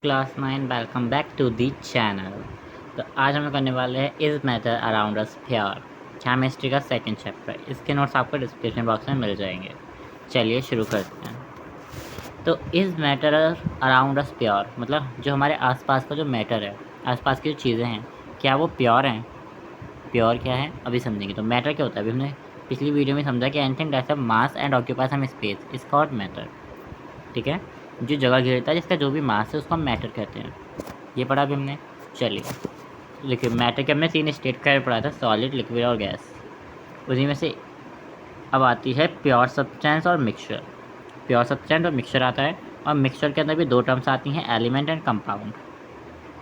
Class 9 welcome back to the channel. तो आज हम लोग करने वाले हैं is matter around us pure chemistry का सेकंड चैप्टर। इसके नोट्स आपको डिस्क्रिप्शन बॉक्स में मिल जाएंगे। चलिए शुरू करते हैं। तो is matter around us pure मतलब जो हमारे आसपास का जो मैटर है, आसपास की जो चीज़ें हैं, क्या वो प्योर हैं? प्योर क्या है अभी समझेंगे। तो मैटर क्या होता है, अभी हमने पिछली वीडियो में समझा कि anything that's have mass and occupies some space is called matter. ठीक है, जो जगह घेरता है, जिसका जो भी मास है, उसको हम मैटर कहते हैं। ये पढ़ा अभी हमने। चलिए देखिए, मैटर के हमने 3 स्टेट का पढ़ा था, सॉलिड, लिक्विड और गैस। उसी में से अब आती है प्योर सब्सटेंस और मिक्सचर। प्योर सब्सटेंस और मिक्सचर आता है, और मिक्सचर के अंदर भी 2 टर्म्स आती हैं, एलिमेंट एंड कंपाउंड।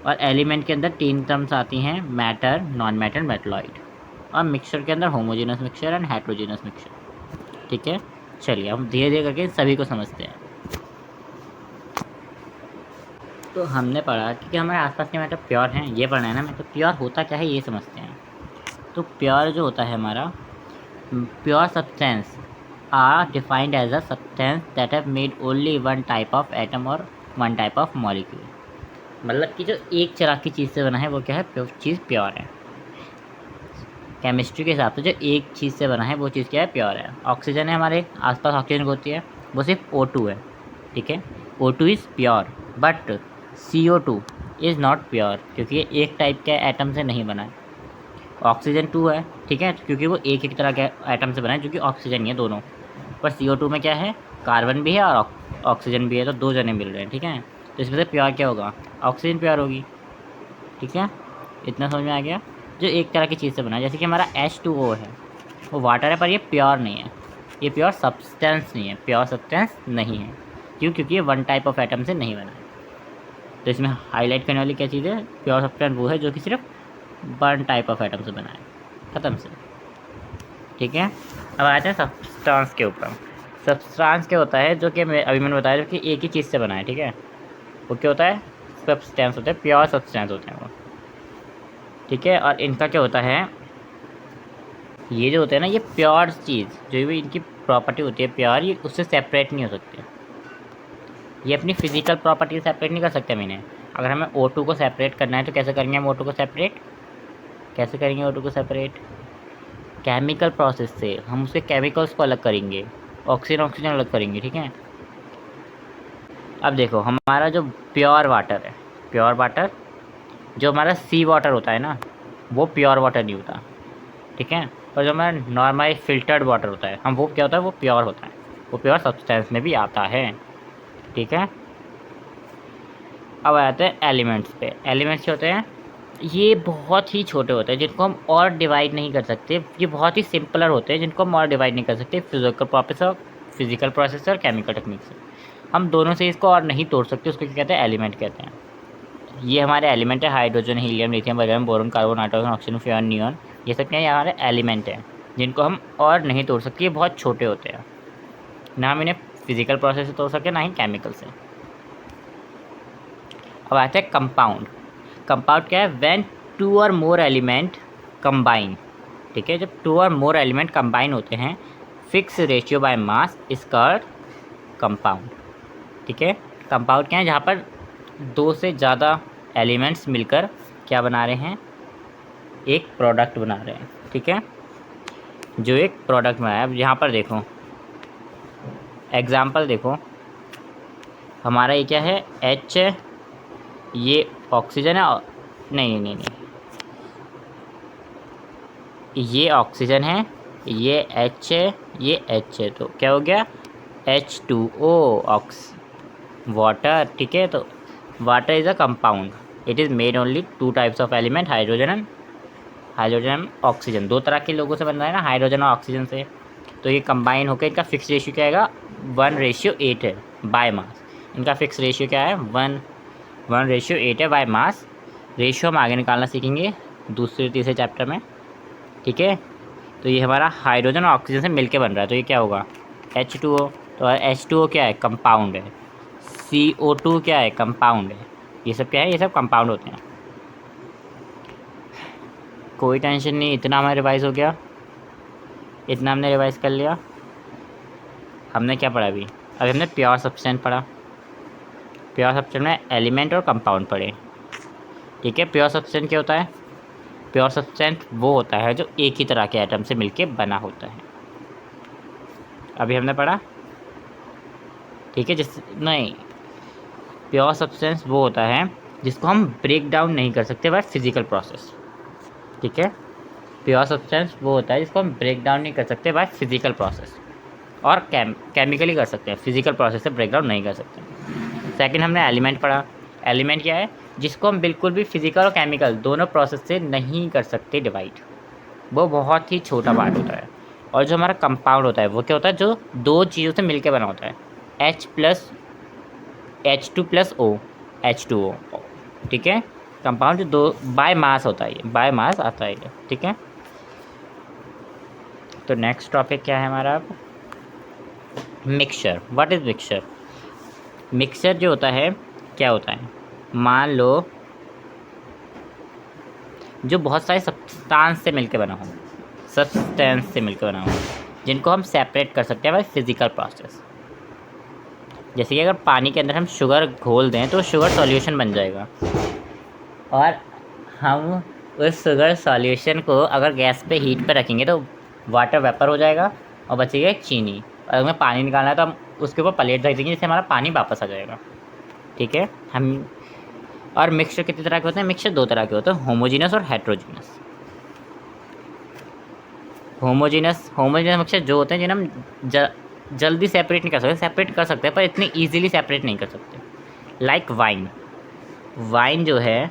और एलिमेंट के अंदर 3 टर्म्स आती हैं, मैटर, नॉन मैटर, मेटलॉइड। और मिक्सचर के अंदर homogeneous mixture and heterogeneous mixture. ठीक है, चलिए हम धीरे धीरे करके सभी को समझते हैं। तो हमने पढ़ा कि हमारे आसपास के मैटर प्योर हैं, ये पढ़ना है ना। मैं तो प्योर होता क्या है ये समझते हैं। तो प्योर जो होता है हमारा, pure substance are defined as a substance that have made only one type of atom और वन टाइप ऑफ मॉलिक्यूल। मतलब कि जो एक चराग की चीज़ से बना है वो क्या है, चीज़ प्योर है। केमिस्ट्री के हिसाब से जो एक चीज़ से बना है वो चीज़ क्या है, प्योर है। ऑक्सीजन है, हमारे आसपास ऑक्सीजन होती है, वो सिर्फ O2 है। ठीक है, O2 is pure, but CO2 is not pure, क्योंकि ये एक टाइप के एटम से नहीं बना है। ऑक्सीजन 2 है, ठीक है, क्योंकि वो एक एक तरह के एटम से बना है, जो कि ऑक्सीजन ही है दोनों। पर CO2 में क्या है, कार्बन भी है और ऑक्सीजन भी है, तो 2 जने मिल रहे हैं। ठीक है, तो इसमें से प्योर क्या होगा, ऑक्सीजन प्योर होगी। ठीक है, इतना समझ में आ गया। जो एक तरह की चीज़ से बना है, जैसे कि हमारा H2O है, वो वाटर है, पर ये प्योर नहीं है, ये प्योर सब्सटेंस नहीं है, प्योर सब्सटेंस नहीं है। क्यों? क्योंकि ये वन टाइप ऑफ एटम से नहीं बना है। तो इसमें हाईलाइट करने वाली क्या चीज़ है, प्योर सब्सटेंस वो है जो कि सिर्फ वन टाइप ऑफ एटम से बना है, ख़त्म से। ठीक है, अब आते हैं सब्सटेंस के ऊपर। सब्सटेंस क्या होता है, जो कि अभी मैंने बताया, जो कि एक ही चीज़ से बना है। ठीक है, वो क्या होता है, सब्सटेंस होता है, प्योर सब्सटेंस होते हैं वो। ठीक है, और इनका क्या होता है, ये जो होते हैं ना, ये प्योर चीज़ जो भी इनकी प्रॉपर्टी होती है प्योर, ये उससे सेपरेट नहीं हो सकते। ये अपनी फिजिकल प्रॉपर्टी सेपरेट नहीं कर सकते हम इन्हें। अगर हमें O2 को सेपरेट करना है तो कैसे करेंगे हम O2 को सेपरेट, कैसे करेंगे O2 को सेपरेट, केमिकल प्रोसेस से हम उसके केमिकल्स को अलग करेंगे, ऑक्सीजन ऑक्सीजन अलग करेंगे। ठीक है, अब देखो हमारा जो प्योर वाटर है, प्योर वाटर, जो हमारा सी वाटर होता है ना, वो प्योर वाटर नहीं होता। ठीक है, और जो हमारा नॉर्मल फिल्टर्ड वाटर होता है, हम वो क्या होता है, वो प्योर होता है, वो प्योर सब्सटेंस में भी आता है। ठीक है, अब आते हैं एलिमेंट्स पे। एलिमेंट्स क्या होते हैं, ये बहुत ही छोटे होते हैं, जिनको हम और डिवाइड नहीं कर सकते। ये बहुत ही सिंपलर होते हैं, जिनको हम और डिवाइड नहीं कर सकते, फिजिकल प्रोसेस और केमिकल टेक्निक से। हम दोनों से इसको और नहीं तोड़ सकते, उसको क्या कहते हैं, एलिमेंट कहते हैं। ये हमारे एलिमेंट है, hydrogen, helium, lithium, beryllium, boron, carbon, nitrogen, oxygen, fluorine, neon. ये सब क्या है, हमारे एलिमेंट हैं, जिनको हम और नहीं तोड़ सकते। ये बहुत छोटे होते हैं, ना हम इन्हें फिजिकल प्रोसेस से तोड़ सकते, ना ही केमिकल से। अब आते हैं कंपाउंड। कंपाउंड क्या है, व्हेन 2 और मोर एलिमेंट कंबाइन। ठीक है, जब 2 और मोर एलिमेंट कंबाइन होते हैं, fix ratio by mass is called compound. ठीक है, कंपाउंड क्या है, जहाँ पर 2 से ज़्यादा एलिमेंट्स मिलकर क्या बना रहे हैं, एक प्रोडक्ट बना रहे हैं। ठीक है, जो एक प्रोडक्ट बनाया। अब यहाँ पर देखो एग्जाम्पल, देखो हमारा ये क्या है, H, ये ऑक्सीजन है, नहीं नहीं नहीं, ये ऑक्सीजन है, ये H है, ये H है, तो क्या हो गया, H2O, ऑक्स वाटर। ठीक है, तो water is a compound, it is made only 2 types of element, hydrogen and oxygen. 2 तरह के लोगों से बन रहा है ना, हाइड्रोजन और ऑक्सीजन से। तो ये कंबाइन होकर इनका फिक्स रेशियो क्या आएगा, 1:8 है बाय मास। इनका फिक्स रेशियो क्या है, 1:8 है बाय मास। रेशियो हम आगे निकालना सीखेंगे दूसरे तीसरे चैप्टर में। ठीक है, तो ये हमारा हाइड्रोजन और ऑक्सीजन से मिलके बन रहा है, तो ये क्या होगा, H2O। तो H2O क्या है, कंपाउंड है। CO2 क्या है, कंपाउंड है। ये सब क्या है, ये सब कंपाउंड होते हैं। कोई टेंशन नहीं, इतना हमारा रिवाइज हो गया, इतना हमने रिवाइज कर लिया। हमने क्या पढ़ा अभी हमने प्योर सब्सटेंस पढ़ा। प्योर सब्सटेंस में एलिमेंट और कंपाउंड पढ़े, ठीक है। प्योर सब्सटेंस क्या होता है? प्योर सब्सटेंस वो होता है जो एक ही तरह के एटम से मिलके बना होता है, अभी हमने पढ़ा, ठीक है। जिस नहीं, प्योर सब्सटेंस वो होता है जिसको हम ब्रेक डाउन नहीं कर सकते बाय फिजिकल प्रोसेस, ठीक है। प्योर सब्सटेंस वो होता है जिसको हम ब्रेक डाउन नहीं कर सकते बाय फिजिकल प्रोसेस, और केमिकली कर सकते हैं, फिजिकल प्रोसेस से ब्रेक डाउन नहीं कर सकते। सेकंड हमने एलिमेंट पढ़ा। एलिमेंट क्या है? जिसको हम बिल्कुल भी फिजिकल और केमिकल दोनों प्रोसेस से नहीं कर सकते डिवाइड, वो बहुत ही छोटा पार्ट होता है। और जो हमारा कंपाउंड होता है वो क्या होता है? जो दो चीज़ों से मिलकर बना होता है, H+H2+O, H2O, ठीक है। कंपाउंड जो दो बाय मास होता है, ये बाय मास आता है ये, ठीक है। तो नेक्स्ट टॉपिक क्या है हमारा अब? Mixture. What is mixture? Mixture जो होता है क्या होता है? मान लो जो बहुत सारे सब्सटेंस से मिलकर बना हो, सब्सटेंस से मिलकर बना हो, जिनको हम सेपरेट कर सकते हैं बाय फिजिकल प्रोसेस। जैसे कि अगर पानी के अंदर हम शुगर घोल दें तो शुगर सॉल्यूशन बन जाएगा, और हम उस शुगर सॉल्यूशन को अगर गैस पे हीट पे रखेंगे तो वाटर वेपर हो जाएगा और बचेगा चीनी। और अगर हमें पानी निकालना है तो हम उसके ऊपर प्लेट रख देंगे जिससे हमारा पानी वापस आ जाएगा, ठीक है। हम और मिक्सचर कितने तरह के होते हैं? मिक्सचर दो तरह के होते हैं, होमोजीनस और हेट्रोजीनस। होमोजीनस मिक्सचर जो होते हैं जिन्हें हम जल्दी सेपरेट नहीं कर सकते, सेपरेट कर सकते हैं पर इतनी ईजिली सेपरेट नहीं कर सकते। लाइक वाइन जो है,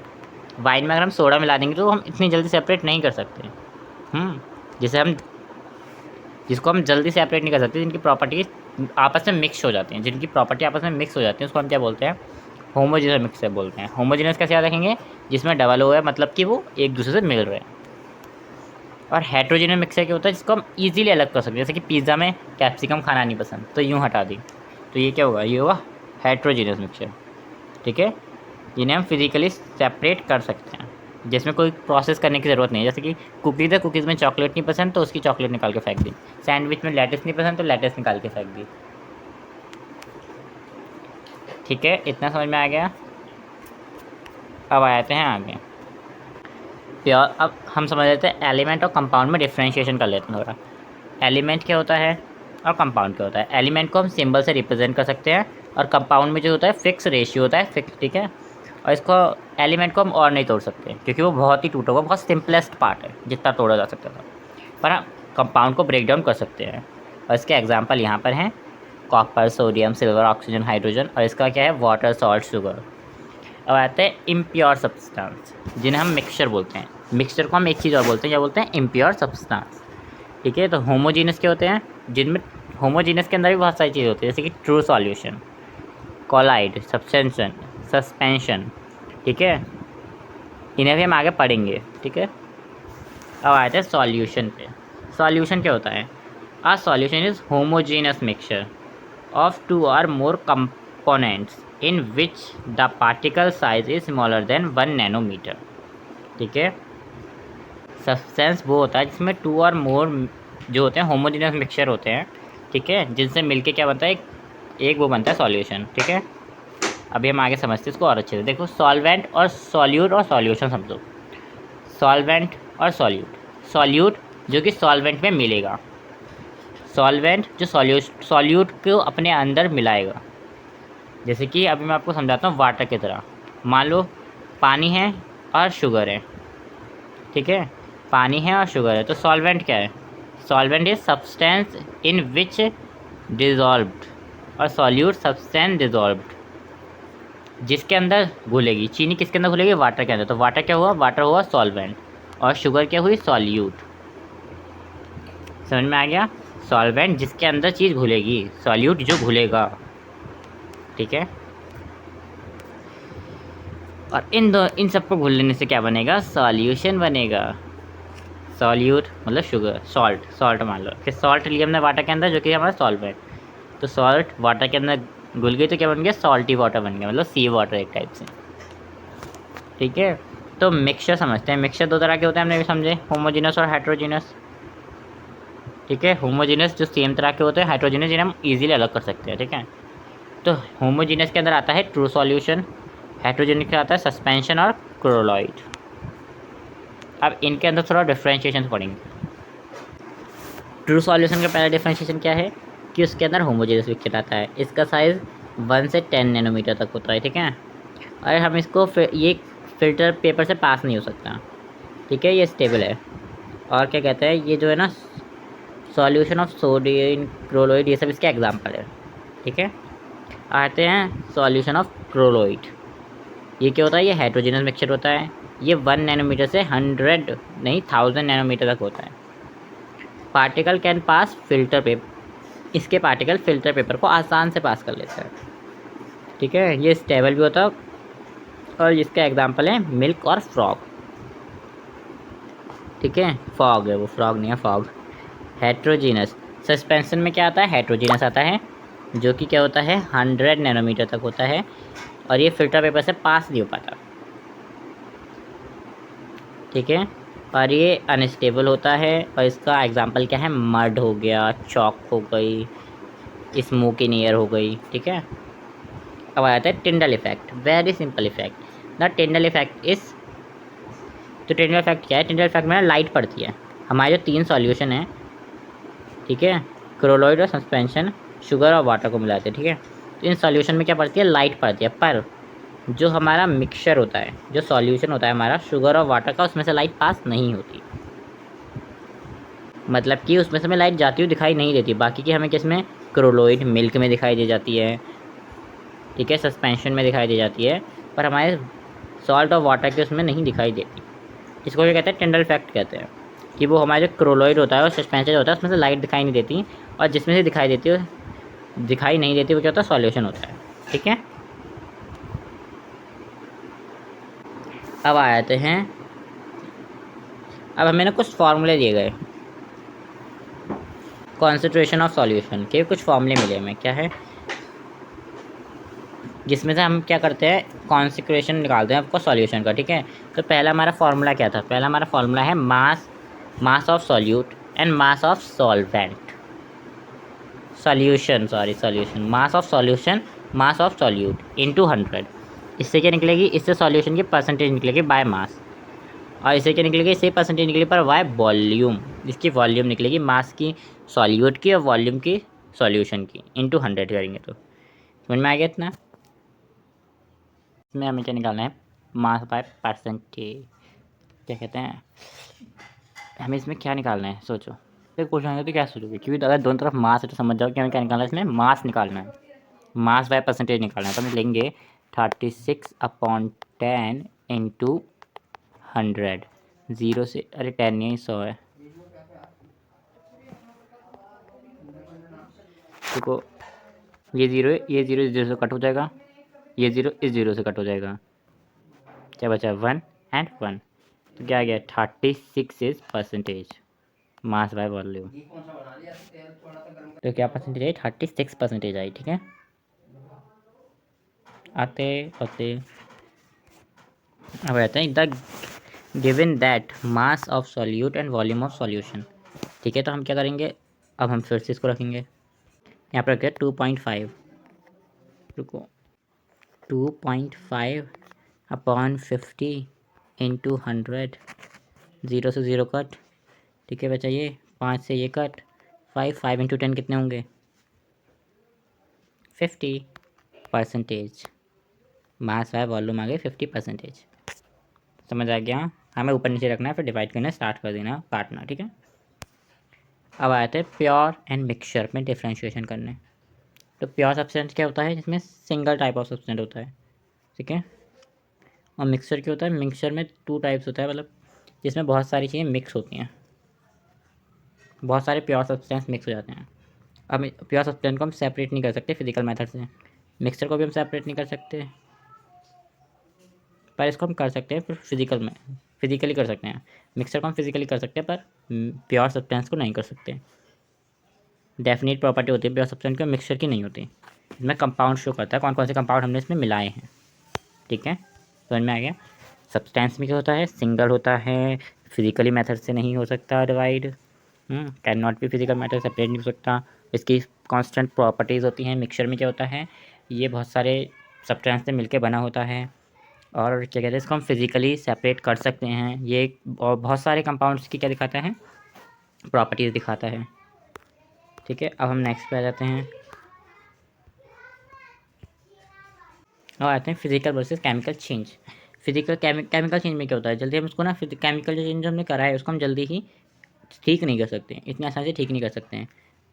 वाइन में अगर हम सोडा मिला देंगे तो हम इतनी जल्दी सेपरेट नहीं कर सकते। जिसको हम जल्दी सेपरेट नहीं कर सकते, जिनकी प्रॉपर्टी आपस में मिक्स हो जाती हैं, जिनकी प्रॉपर्टी आपस में मिक्स हो जाती हैं, उसको हम क्या बोलते हैं? होमोजीनस मिक्सचर बोलते हैं। होमोजीनस कैसे याद रखेंगे? जिसमें डबल ओ है, मतलब कि वो एक दूसरे से मिल रहे हैं। और हेट्रोजीनस मिक्सचर क्या होता है? जिसको हम ईजिली अलग कर सकते हैं, जैसे कि पिज़्ज़ा में कैप्सिकम खाना नहीं पसंद तो यूँ हटा दी, तो ये क्या होगा? ये होगा हेट्रोजीनस मिक्सचर, ठीक है। जिन्हें हम फिजिकली सेपरेट कर सकते हैं, जिसमें कोई प्रोसेस करने की ज़रूरत नहीं है। जैसे कि कुकीज़ है, कुकीज़ में चॉकलेट नहीं पसंद तो उसकी चॉकलेट निकाल के फेंक दी। सैंडविच में लेटस नहीं पसंद तो लेटस निकाल के फेंक दी, ठीक है। इतना समझ में आ गया? अब आ जाते हैं आगे प्योर। अब हम समझ लेते हैं एलिमेंट और कंपाउंड में डिफ्रेंशिएशन कर लेते हैं थोड़ा। एलिमेंट क्या होता है और कंपाउंड क्या होता है? एलिमेंट को हम सिंबल से रिप्रेजेंट कर सकते हैं, और कंपाउंड में जो होता है फिक्स रेशियो होता है, फिक्स, ठीक है। और इसको एलिमेंट को हम और नहीं तोड़ सकते क्योंकि वो बहुत ही टूटा हुआ, बहुत सिंपलेस्ट पार्ट है जितना तोड़ा जा सकता था, पर हम कंपाउंड को ब्रेक डाउन कर सकते हैं। और इसके एग्जांपल यहाँ पर हैं copper, sodium, silver, oxygen, hydrogen, और इसका क्या है? Water, salt, sugar. अब आते हैं इम्प्योर सब्सटेंस, जिन्हें हम मिक्सचर बोलते हैं। मिक्सचर को हम एक चीज़ और बोलते हैं, क्या बोलते हैं? इम्प्योर सब्सटेंस, ठीक है। तो होमोजीनस क्या होते हैं? जिनमें होमोजीनस के अंदर भी बहुत सारी चीज़ें होती है, जैसे कि ट्रू सॉल्यूशन, कोलाइड, सस्पेंशन, ठीक है। इन्हें भी हम आगे पढ़ेंगे, ठीक है। अब आते हैं सॉल्यूशन पे। सॉल्यूशन क्या होता है? A solution is homogeneous mixture of two or more components in which the particle size is smaller than 1 nanometre, ठीक है। सब्सटेंस वो होता है जिसमें टू और मोर जो होते हैं होमोजीनस मिक्सचर होते हैं, ठीक है, जिनसे मिलके क्या बनता है? एक वो बनता है सॉल्यूशन, ठीक है। अभी हम आगे समझते हैं इसको और अच्छे से। देखो, सॉल्वेंट और सॉल्यूट और सॉल्यूशन समझो। सॉल्वेंट और सॉल्यूट जो कि सॉल्वेंट में मिलेगा, सॉल्वेंट जो सॉल्यूट को अपने अंदर मिलाएगा। जैसे कि अभी मैं आपको समझाता हूँ वाटर की तरह। मान लो पानी है और शुगर है, ठीक है। पानी है और शुगर है, तो सॉल्वेंट क्या है? Solvent is substance in which dissolved, और सॉल्यूट सब्सटेंस डिजॉल्व्ड जिसके अंदर घुलेगी। चीनी किसके अंदर घुलेगी? वाटर के अंदर। तो वाटर क्या हुआ? वाटर हुआ सॉल्वेंट, और शुगर क्या हुई? सॉल्यूट। समझ में आ गया? सॉल्वेंट जिसके अंदर चीज़ घुलेगी, सॉल्यूट जो घुलेगा, ठीक है। और इन सबको घुलने से क्या बनेगा? सॉल्यूशन बनेगा। सॉल्यूट मतलब शुगर, सॉल्ट मान लो कि सॉल्ट लिया हमने वाटर के अंदर जो कि हमारा सॉल्वेंट, तो सॉल्ट वाटर के अंदर घुल गई तो क्या बन गया? सॉल्टी वाटर बन गया, मतलब सी वाटर एक टाइप से, ठीक है। तो मिक्सचर समझते हैं। मिक्सचर दो तरह के होते हैं, हमने भी समझे, होमोजीनस और हेट्रोजीनस, ठीक है। होमोजीनस जो सेम तरह के होते हैं, हेट्रोजीनस जिन्हें हम ईजिली अलग कर सकते हैं, ठीक है। तो होमोजीनियस के अंदर आता है ट्रू सॉल्यूशन, हेट्रोजेनिक के आता है सस्पेंशन और क्रोलॉइड। अब इनके अंदर थोड़ा डिफ्रेंशिएशन पढ़ेंगे। ट्रू सॉल्यूशन का पहला डिफ्रेंशिएशन क्या है कि उसके अंदर होमोजीनियस लिक्विड आता है, इसका साइज़ 1 से 10 नैनोमीटर तक होता है, ठीक है। और हम इसको ये फिल्टर पेपर से पास नहीं हो सकता, ठीक है, ये स्टेबल है। और क्या कहते हैं, ये जो है ना सॉल्यूशन ऑफ सोडियम क्रोलोइड, ये सब इसके एग्जाम्पल है, ठीक है। आते हैं सॉल्यूशन ऑफ क्रोलोइड, ये क्या होता है, ये हेट्रोजीनियस मिक्सचर होता है, ये 1 नैनोमीटर से 100 नहीं 1000 नैनोमीटर तक होता है। Particle can pass filter paper, इसके पार्टिकल फिल्टर पेपर को आसान से पास कर लेते हैं, ठीक है। ये स्टेबल भी होता है और इसका एग्जांपल है मिल्क और फ्रॉग, ठीक है। फॉग है वो, फ्रॉग नहीं है, फॉग। हेट्रोजीनस सस्पेंशन में क्या आता है, हेट्रोजीनस आता है, जो कि क्या होता है 100 नैनोमीटर तक होता है और ये फिल्टर पेपर से पास नहीं हो पाता, ठीक है। और ये अनस्टेबल होता है और इसका एग्जांपल क्या है, मड हो गया, चॉक हो गई, स्मोक इन एयर हो गई, ठीक है। अब आ जाता है Tyndall effect, very simple effect. The Tyndall effect is, तो टिंडल इफेक्ट क्या है, टिंडल इफेक्ट में लाइट पड़ती है। हमारे जो 3 सॉल्यूशन हैं, ठीक है, क्रोलॉइड और सस्पेंशन, शुगर और वाटर को मिलाते हैं, ठीक है। तो इन सॉल्यूशन में क्या पड़ती है, लाइट पड़ती है। पर जो हमारा मिक्सचर होता है, जो सॉल्यूशन होता है हमारा शुगर और वाटर का, उसमें से लाइट पास नहीं होती, मतलब कि उसमें से हमें लाइट जाती हुई दिखाई नहीं देती। बाकी की हमें किसमें, क्रोलॉइड मिल्क में दिखाई दे जाती है, ठीक है, सस्पेंशन में दिखाई दे जाती है, पर हमारे सॉल्ट और वाटर के उसमें नहीं दिखाई देती। इसको क्या कहते हैं, टिंडल इफेक्ट कहते हैं, कि वो हमारा जो क्रोलॉइड होता है और सस्पेंशन होता है उसमें से लाइट दिखाई नहीं देती, और जिसमें से दिखाई नहीं देती वो क्या होता है, सॉल्यूशन होता है, ठीक है। अब आ जाते हैं, अब हमें ना कुछ फार्मूले दिए गए कॉन्सेंट्रेशन ऑफ सॉल्यूशन के, कुछ फार्मूले मिले हमें, क्या है, जिसमें से हम क्या करते हैं, कॉन्सेंट्रेशन निकालते हैं आपको सॉल्यूशन का, ठीक है। तो पहला हमारा फार्मूला क्या था, पहला हमारा फार्मूला है mass of solute and mass of solvent, solution mass of solution, mass of solute into 100। इससे क्या निकलेगी, इससे सॉल्यूशन की परसेंटेज निकलेगी बाय मास, और इससे क्या निकलेगी, इससे परसेंटेज निकलेगी पर बाय वॉल्यूम, इसकी वॉल्यूम निकलेगी, मास की सॉल्यूट की और वॉल्यूम की सॉल्यूशन की, इनटू 100 करेंगे तो समझ में आ गया इतना। इसमें हमें क्या निकालना है, मास बाय परसेंटेज, क्या कहते हैं, हमें इसमें क्या निकालना है, सोचो। फिर क्वेश्चन आएगा तो क्या सोचोगे, क्योंकि अगर दोनों तरफ मास है तो समझ जाओ कि हमें क्या निकालना है, इसमें मास निकालना है, मास बाय परसेंटेज निकालना है। तो हम लेंगे 36/10 इंटू 100, 0 से, अरे 10 नहीं 100 है, देखो ये 0 है, ये 0 इस 0 से कट हो जाएगा, ये 0 इस 0 से कट हो जाएगा, क्या बचा 1 एंड 1, तो क्या आ गया 36 is percentage mass by volume, तो क्या परसेंटेज आई, 36% आई, ठीक है। आते आते अब रहते हैं the given that mass of solute and volume of solution, ठीक है। तो हम क्या करेंगे, अब हम फिर से इसको रखेंगे, यहाँ पर रखें 2.5, रुको 2.5/50 इंटू 100, 0 से 0 कट, ठीक है, बचा ये 5 से ये कट, 5 इंटू 10 कितने होंगे, 50%, मास बाय वॉल्यूम आ गए 50%, समझ आ गया। हमें ऊपर नीचे रखना है, फिर डिवाइड करना स्टार्ट कर देना, काटना, ठीक है। अब आए थे प्योर एंड मिक्सचर में डिफ्रेंशिएशन करने। तो प्योर सब्सटेंस क्या होता है, जिसमें सिंगल टाइप ऑफ सब्सटेंस होता है, ठीक है। और मिक्सचर क्या होता है, मिक्सचर में 2 टाइप्स होता है, मतलब जिसमें बहुत सारी चीज़ें मिक्स होती हैं, बहुत सारे प्योर सब्सटेंस मिक्स हो जाते हैं। अब प्योर सब्सटेंस को हम सेपरेट नहीं कर सकते फिजिकल मेथड से, मिक्सचर को भी हम सेपरेट नहीं कर सकते, पर इसको हम कर सकते हैं फिर फिजिकली कर सकते हैं। मिक्सचर को हम फिजिकली कर सकते हैं पर प्योर सब्सटेंस को नहीं कर सकते। डेफिनेट प्रॉपर्टी होती है प्योर सब्सटेंस की, मिक्सचर की नहीं होती। इसमें कंपाउंड शो करता है कौन कौन से कंपाउंड हमने इसमें मिलाए हैं, ठीक है, समझ में आ गया। सब्सटेंस में क्या होता है, सिंगल होता है, फिजिकली मेथड से नहीं हो सकता divide, can not be physical method, separate नहीं हो सकता, इसकी कांस्टेंट प्रॉपर्टीज़ होती हैं। मिक्सचर में क्या होता है, ये बहुत सारे सब्सटेंस से मिलके बना होता है और क्या कहते हैं इसको हम फिज़िकली सेपरेट कर सकते हैं। ये और बहुत सारे कंपाउंड्स की क्या दिखाता है, प्रॉपर्टीज़ दिखाता है। ठीक है, अब हम नेक्स्ट पे आ जाते हैं और आते हैं physical versus chemical change. Chemical change में क्या होता है, जल्दी हम उसको ना केमिकल चेंज जो हमने करा है उसको हम जल्दी ही ठीक नहीं कर सकते, इतनी आसानी से ठीक नहीं कर सकते हैं।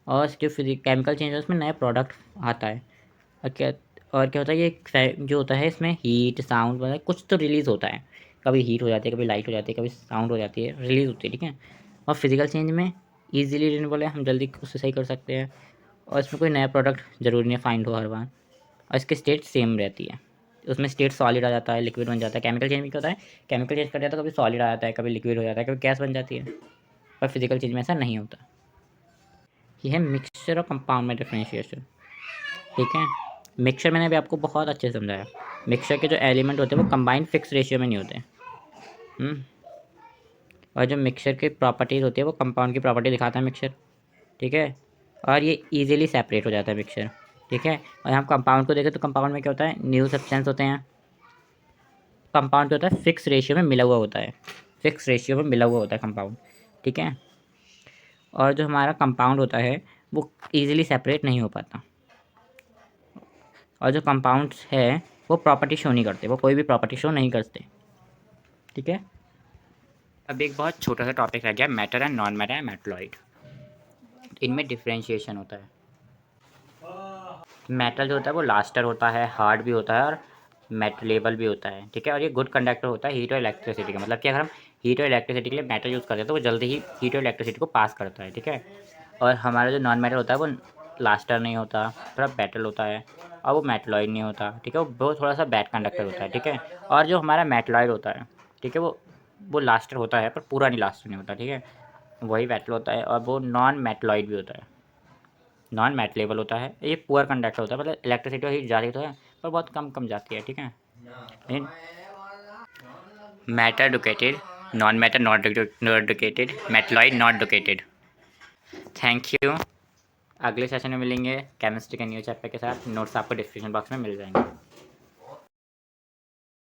और जो केमिकल चेंज है उसमें नया प्रोडक्ट आता है और क्या होता है, ये जो होता है इसमें हीट साउंड वगैरह कुछ तो रिलीज़ होता है। कभी हीट हो जाती है, कभी लाइट हो जाती है, कभी साउंड हो जाती है, रिलीज़ होती है। ठीक है, और फिजिकल चेंज में ईजिली रिन्यूएबल है, हम जल्दी उससे सही कर सकते हैं और इसमें कोई नया प्रोडक्ट ज़रूरी नहीं फाइंड हो हर बार, और इसकी स्टेट सेम रहती है। उसमें स्टेट सॉलिड आ जाता है, लिक्विड बन जाता है। केमिकल चेंज में क्या होता है, केमिकल चेंज कर जाता है, कभी सॉलिड आ जाता है, कभी लिक्विड हो जाता है, कभी गैस बन जाती है। पर फिजिकल चेंज में ऐसा नहीं होता। ये है मिक्सचर और कंपाउंड में डिफ्रेंशिएशन। ठीक है, मिक्सचर मैंने अभी आपको बहुत अच्छे से समझाया। मिक्सचर के जो एलिमेंट होते हैं वो कंबाइंड फिक्स रेशियो में नहीं होते। और जो मिक्सचर की प्रॉपर्टीज़ होती है वो कंपाउंड की प्रॉपर्टी दिखाता है मिक्सचर। ठीक है, और ये इजीली सेपरेट हो जाता है मिक्सचर। ठीक है, और यहाँ कंपाउंड को देखें तो कंपाउंड में क्या होता है, न्यू सब्सटेंस होते हैं। कंपाउंड क्या होता है, फिक्स रेशियो में मिला हुआ होता है, फिक्स रेशियो में मिला हुआ होता है कंपाउंड। ठीक है, और जो हमारा कंपाउंड होता है वो ईजिली सेपरेट नहीं हो पाता। और जो कंपाउंड्स है वो प्रॉपर्टी शो नहीं करते, वो कोई भी प्रॉपर्टी शो नहीं करते। ठीक है, अब एक बहुत छोटा सा टॉपिक रह गया, matter and non matter and metalloid. इनमें डिफ्रेंशिएशन होता है। मेटल जो होता है वो लास्टर होता है, हार्ड भी होता है और मेटलेबल भी होता है। ठीक है, और ये गुड कंडक्टर होता है हीट और इलेक्ट्रिसिटी का। मतलब कि अगर हम हीट और इलेक्ट्रिसिटी के लिए मेटल यूज़ करते हैं तो वो जल्दी ही हीट और इलेक्ट्रिसिटी को पास करता है। ठीक है, और हमारा जो नॉन मेटल होता है वो लास्टर नहीं होता, थोड़ा बैटल होता है और वो मेटलॉइड नहीं होता। ठीक है, वो थोड़ा सा बैड कंडक्टर होता है। ठीक है, और जो हमारा मेटलॉइड होता है, ठीक है, वो लास्टर होता है पर पूरा नहीं लास्टर नहीं होता। ठीक है, वही बैटल होता है और वो नॉन मेटलॉइड भी होता है, नॉन मेटलेबल होता है। ये पुअर कंडक्टर होता है, मतलब इलेक्ट्रिसिटी और हीट जाती तो है पर बहुत कम कम जाती है। ठीक है, लेकिन matter ductile, non matter not ductile, metalloid not ductile. Thank you. अगले सेशन में मिलेंगे केमिस्ट्री के न्यू चैप्टर के साथ। नोट्स आपको डिस्क्रिप्शन बॉक्स में मिल जाएंगे।